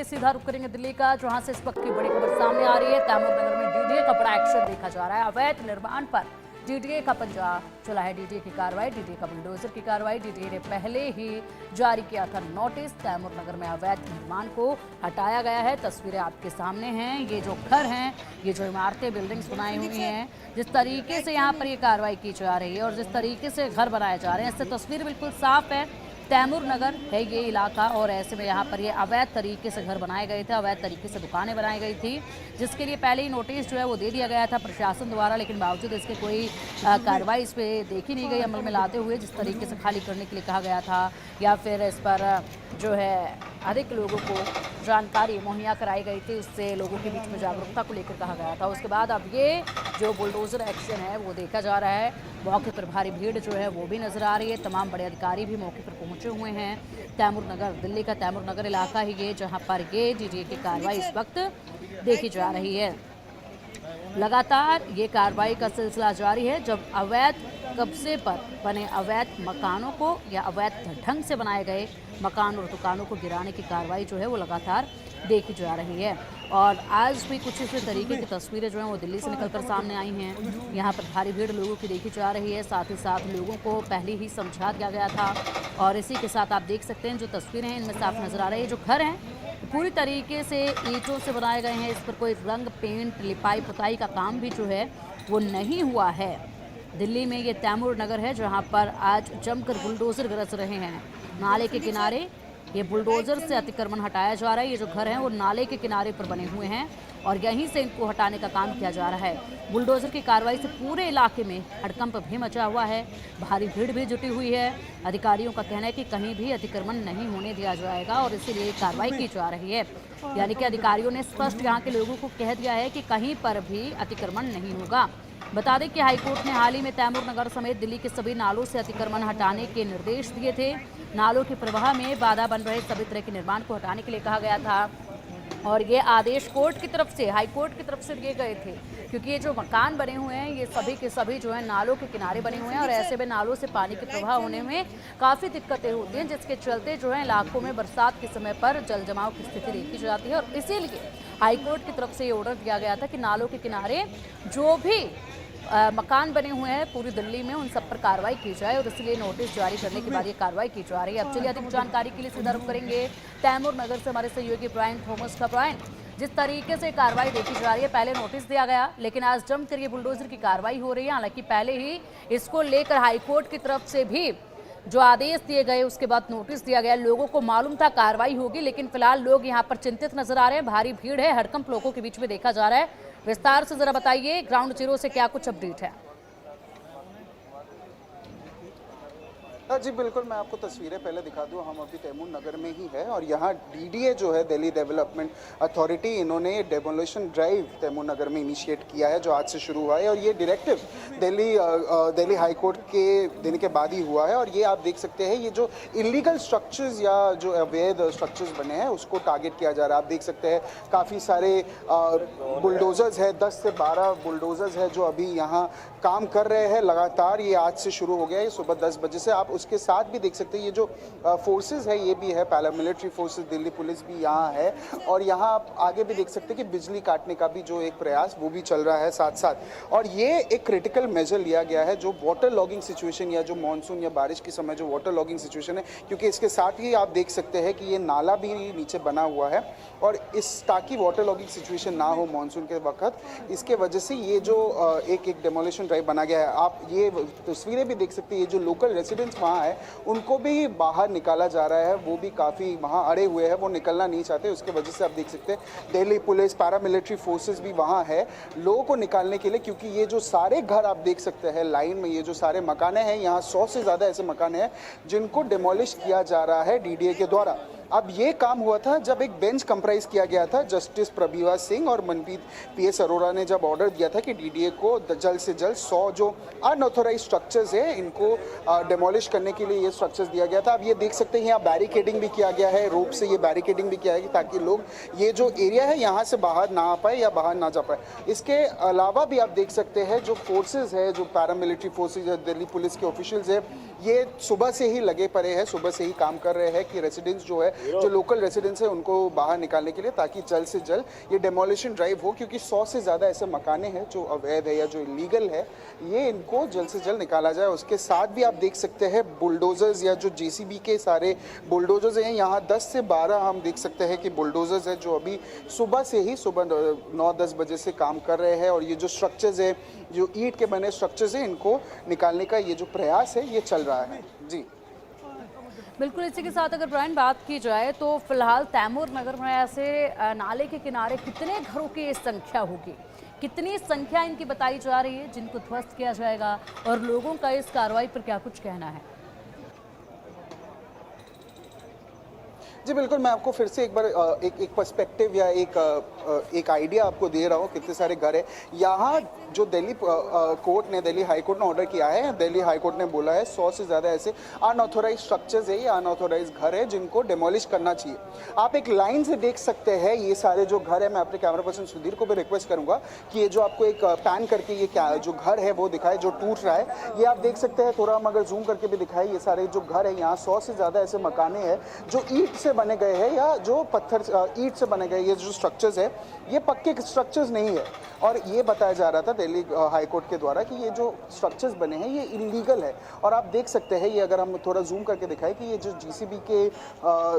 सीधा रुख करेंगे दिल्ली का, जहां से इस वक्त की बड़ी खबर सामने आ रही है। तैमूर नगर में डीडीए का बड़ा एक्शन देखा जा रहा है। अवैध निर्माण पर डीडीए का पंजा चला है। डीडीए की कार्रवाई, डीडीए का बुलडोजर की कार्रवाई। डीडीए ने पहले ही जारी किया था नोटिस। तैमूर नगर में अवैध निर्माण को हटाया गया है। तस्वीरें आपके सामने हैं। ये जो घर हैं, ये जो इमारतें, बिल्डिंग्स बनाई हुई हैं, जिस तरीके से यहाँ पर ये कार्रवाई की जा रही है और जिस तरीके से घर बनाए जा रहे हैं, इससे तस्वीर बिल्कुल साफ है। तैमूर नगर है ये इलाका और ऐसे में यहाँ पर ये अवैध तरीके से घर बनाए गए थे, अवैध तरीके से दुकानें बनाई गई थी, जिसके लिए पहले ही नोटिस जो है वो दे दिया गया था प्रशासन द्वारा। लेकिन बावजूद इसके कोई कार्रवाई इस पर देखी नहीं गई अमल में लाते हुए। जिस तरीके से खाली करने के लिए कहा गया था या फिर इस पर जो है अधिक लोगों को जानकारी मुहैया कराई गई थी, उससे लोगों के बीच में जागरूकता को लेकर कहा गया था। उसके बाद अब ये जो बुलडोजर एक्शन है वो देखा जा रहा है। मौके पर भारी भीड़ जो है वो भी नजर आ रही है। तमाम बड़े अधिकारी भी मौके पर पहुंचे हुए हैं। तैमूर नगर, दिल्ली का तैमूर नगर इलाका ही ये, जहां पर ये डीडीए की कार्रवाई इस वक्त देखी जा रही है। लगातार ये कार्रवाई का सिलसिला जारी है। जब अवैध कब्जे पर बने अवैध मकानों को या अवैध ढंग से बनाए गए मकान और दुकानों को गिराने की कार्रवाई जो है वो लगातार देखी जा रही है। और आज भी कुछ इसी तरीके की तस्वीरें जो हैं वो दिल्ली से निकलकर सामने आई हैं। यहाँ पर भारी भीड़ लोगों की देखी जा रही है। साथ ही साथ लोगों को पहले ही समझा दिया गया था। और इसी के साथ आप देख सकते हैं जो तस्वीरें हैं इनमें साफ नजर आ रही है। जो घर हैं पूरी तरीके से ईंटों से बनाए गए हैं। इस पर कोई रंग, पेंट, लिपाई पुताई का काम भी जो है वो नहीं हुआ है। दिल्ली में ये तैमूर नगर है जहां पर आज जमकर बुलडोजर गरज रहे हैं। नाले के किनारे ये बुलडोजर से अतिक्रमण हटाया जा रहा है। ये जो घर हैं वो नाले के किनारे पर बने हुए हैं और यहीं से इनको हटाने का काम किया जा रहा है। बुलडोजर की कार्रवाई से पूरे इलाके में हड़कंप भी मचा हुआ है। भारी भीड़ भी जुटी हुई है। अधिकारियों का कहना है कि कहीं भी अतिक्रमण नहीं होने दिया जाएगा और इसीलिए कार्रवाई की जा रही है। यानी कि अधिकारियों ने स्पष्ट यहाँ के लोगों को कह दिया है कि कहीं पर भी अतिक्रमण नहीं होगा। बता दें कि हाईकोर्ट ने हाल ही में तैमूर नगर समेत दिल्ली के सभी नालों से अतिक्रमण हटाने के निर्देश दिए थे। नालों के प्रवाह में बाधा बन रहे सभी तरह के निर्माण को हटाने के लिए कहा गया था और ये आदेश कोर्ट की तरफ से, हाई कोर्ट की तरफ से दिए गए थे। क्योंकि ये जो मकान बने हुए हैं ये सभी के सभी जो है नालों के किनारे बने हुए हैं और ऐसे में नालों से पानी के प्रवाह होने में काफ़ी दिक्कतें होती हैं, जिसके चलते जो है इलाकों में बरसात के समय पर जल जमाव की स्थिति देखी जाती है। और इसीलिए हाईकोर्ट की तरफ से ये ऑर्डर दिया गया था कि नालों के किनारे जो भी मकान बने हुए हैं पूरी दिल्ली में उन सब पर कार्रवाई की जाए और इसलिए नोटिस जारी करने के बाद ये कार्रवाई की जा रही है। अब चलिए अधिक जानकारी के लिए सीधा रुख करेंगे तैमूर नगर से हमारे सहयोगी ब्रायन थॉमस का। ब्रायन, जिस तरीके से कार्रवाई देखी जा रही है, पहले नोटिस दिया गया लेकिन आज जमकर ये बुलडोजर की कार्रवाई हो रही है। हालांकि पहले ही इसको लेकर हाईकोर्ट की तरफ से भी जो आदेश दिए गए उसके बाद नोटिस दिया गया। लोगों को मालूम था कार्रवाई होगी, लेकिन फिलहाल लोग यहाँ पर चिंतित नजर आ रहे हैं। भारी भीड़ है, हड़कंप लोगों के बीच में देखा जा रहा है। विस्तार से जरा बताइए, ग्राउंड जीरो से क्या कुछ अपडेट है? जी बिल्कुल, मैं आपको तस्वीरें पहले दिखा दूं। हम अभी तैमूर नगर में ही है और यहाँ डीडीए जो है, दिल्ली डेवलपमेंट अथॉरिटी, इन्होंने डेमोलिशन ड्राइव तैमूर नगर में इनिशिएट किया है जो आज से शुरू हुआ है और ये डायरेक्टिव दिल्ली हाई कोर्ट के देने के बाद ही हुआ है। और ये आप देख सकते हैं, ये जो इलीगल स्ट्रक्चर्स या जो अवैध स्ट्रक्चर्स बने हैं उसको टारगेट किया जा रहा है। आप देख सकते हैं काफ़ी सारे बुलडोजर्स है, 10 से 12 बुलडोजर्स है जो अभी यहाँ काम कर रहे हैं लगातार। ये आज से शुरू हो गया है सुबह 10 बजे से। आप उसके साथ भी देख सकते हैं ये जो फोर्सेस है ये भी है, पैरामिलिट्री फोर्सेस, दिल्ली पुलिस भी यहाँ है। और यहाँ आप आगे भी देख सकते हैं कि बिजली काटने का भी जो एक प्रयास वो भी चल रहा है साथ साथ। और ये एक क्रिटिकल मेजर लिया गया है जो वाटर लॉगिंग सिचुएशन या जो मानसून या बारिश के समय जो वाटर लॉगिंग सिचुएशन है, क्योंकि इसके साथ ही आप देख सकते हैं कि ये नाला भी नीचे बना हुआ है और इस ताकि वाटर लॉगिंग सिचुएशन ना हो मानसून के वक्त, इसके वजह से ये जो एक डेमोलिशन ड्राइव बना गया है। आप ये तस्वीरें भी देख सकते हैं, ये जो लोकल रेसिडेंट्स वहाँ है उनको भी बाहर निकाला जा रहा है। वो भी काफ़ी वहाँ अड़े हुए हैं, वो निकलना नहीं चाहते। उसके वजह से आप देख सकते हैं दिल्ली पुलिस, पैरामिलिट्री फोर्सेस भी वहाँ है लोगों को निकालने के लिए। क्योंकि ये जो सारे घर आप देख सकते हैं लाइन में, ये जो सारे मकाने हैं, यहाँ 100 से ज़्यादा ऐसे मकान हैं जिनको डिमोलिश किया जा रहा है डीडीए के द्वारा। अब ये काम हुआ था जब एक बेंच कंप्राइज किया गया था जस्टिस प्रभीवा सिंह और मनप्रीत पीएस अरोड़ा ने जब ऑर्डर दिया था कि डीडीए को जल्द से जल्द 100 जो अनऑथोराइज स्ट्रक्चर्स है इनको डेमोलिश करने के लिए ये स्ट्रक्चर्स दिया गया था। अब ये देख सकते हैं यहाँ बैरिकेडिंग भी किया गया है, रोप से ये बैरिकेडिंग भी किया है ताकि लोग ये जो एरिया है यहाँ से बाहर ना आ पाए या बाहर ना जा पाए। इसके अलावा भी आप देख सकते हैं जो फोर्सेज है, जो पैरामिलिट्री फोर्सेज है, दिल्ली पुलिस के ऑफिशियल्स है, ये सुबह से ही लगे पड़े हैं, सुबह से ही काम कर रहे हैं कि रेसिडेंट्स जो है जो लोकल रेसिडेंट्स हैं उनको बाहर निकालने के लिए, ताकि जल्द से जल्द ये डेमोलिशन ड्राइव हो, क्योंकि 100 से ज़्यादा ऐसे मकाने हैं जो अवैध है या जो इलीगल है, ये इनको जल्द से जल्द निकाला जाए। उसके साथ भी आप देख सकते हैं बुलडोजर्स या जो जेसीबी के सारे बुलडोजर्स हैं, यहाँ 10 से 12 हम देख सकते हैं कि बुलडोजर्स हैं जो अभी सुबह से ही, सुबह 9-10 बजे से काम कर रहे हैं। और ये जो स्ट्रक्चर्स है, जो ईंट के बने स्ट्रक्चर्स हैं, इनको निकालने का ये जो प्रयास है ये चल रहा है। जी बिल्कुल, इसी के साथ अगर ब्रायन बात की जाए तो फिलहाल तैमूर नगर में ऐसे नाले के किनारे कितने घरों की संख्या होगी, कितनी संख्या इनकी बताई जा रही है जिनको ध्वस्त किया जाएगा, और लोगों का इस कार्रवाई पर क्या कुछ कहना है? जी बिल्कुल, मैं आपको फिर से एक बार एक पर्सपेक्टिव या एक आइडिया आपको दे रहा हूँ कितने सारे घर है यहाँ। जो दिल्ली कोर्ट ने, दिल्ली हाई कोर्ट ने ऑर्डर किया है, दिल्ली हाई कोर्ट ने बोला है 100 से ज़्यादा ऐसे अनऑथोराइज स्ट्रक्चर्स है या अनऑथोराइज घर है जिनको डेमोलिश करना चाहिए। आप एक लाइन से देख सकते हैं ये सारे जो घर है। मैं अपने कैमरा पर्सन सुधीर को भी रिक्वेस्ट करूँगा कि ये जो आपको एक पैन करके ये क्या जो घर है वो दिखाए जो टूट रहा है, ये आप देख सकते हैं। थोड़ा हम अगर जूम करके भी दिखाए, ये सारे जो घर है यहाँ 100 से ज़्यादा ऐसे मकाने हैं जो ईंट से बने गए हैं या जो पत्थर ईंट से बने गए। ये जो स्ट्रक्चर्स है ये पक्के स्ट्रक्चर्स नहीं है, और ये बताया जा रहा था दिल्ली हाई कोर्ट के द्वारा कि ये जो स्ट्रक्चर्स बने हैं ये इलीगल है। और आप देख सकते हैं, ये अगर हम थोड़ा जूम करके दिखाएं कि ये जो जीसीबी के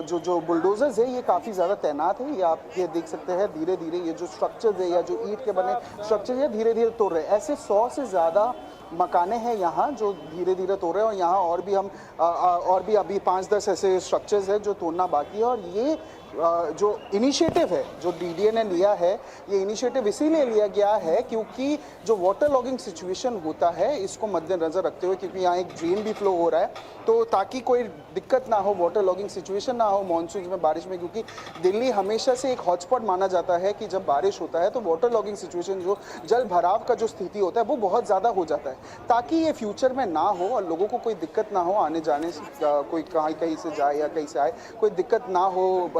जो बुलडोजर्स है ये काफ़ी ज़्यादा तैनात है। ये आप ये देख सकते हैं, धीरे धीरे ये जो स्ट्रक्चर्स है या जो ईंट के बने स्ट्रक्चर्स है धीरे धीरे तोड़ रहे हैं। ऐसे 100 से ज़्यादा मकाने हैं यहाँ जो धीरे धीरे तोड़ रहे हैं, और यहाँ और भी अभी 5-10 ऐसे स्ट्रक्चर्स हैं जो तोड़ना बाकी है। और ये जो इनिशिएटिव है जो डीडीए ने लिया है, ये इनिशिएटिव इसीलिए लिया गया है क्योंकि जो वाटर लॉगिंग सिचुएशन होता है इसको मद्देनजर रखते हुए, क्योंकि यहाँ एक ड्रेन भी फ्लो हो रहा है, तो ताकि कोई दिक्कत ना हो, वाटर लॉगिंग सिचुएशन ना हो मानसून में, बारिश में। क्योंकि दिल्ली हमेशा से एक हॉटस्पॉट माना जाता है कि जब बारिश होता है तो वाटर लॉगिंग सिचुएशन, जो जल भराव का जो स्थिति होता है वो बहुत ज़्यादा हो जाता है। ताकि ये फ्यूचर में ना हो और लोगों को कोई दिक्कत ना हो आने जाने से, कोई कहीं से जाए या कहीं से आए, कोई दिक्कत ना हो,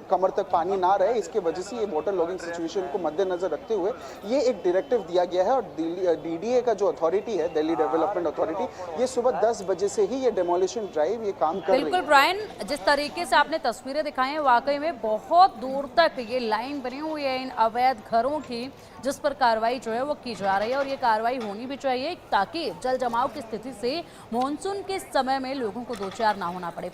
कमर तक पानी ना रहे, इसके वजह से ये वाटर लॉगिंग सिचुएशन को मद्देनजर रखते हुए ये एक डायरेक्टिव दिया गया है। और डीडीए का जो अथॉरिटी है, दिल्ली डेवलपमेंट अथॉरिटी, ये सुबह 10 बजे से ही ये डेमोलिशन ड्राइव ये काम कर रही है। बिल्कुल ब्रायन, जिस तरीके से आपने तस्वीरें दिखाई हैं वाकई में बहुत दूर तक ये लाइन बनी हुई है इन अवैध घरों की, जिस पर कार्रवाई जो है वो की जा रही है, और ये कार्रवाई होनी भी चाहिए ताकि जल जमाव की स्थिति से मानसून के समय में लोगों को दो चार ना होना पड़े।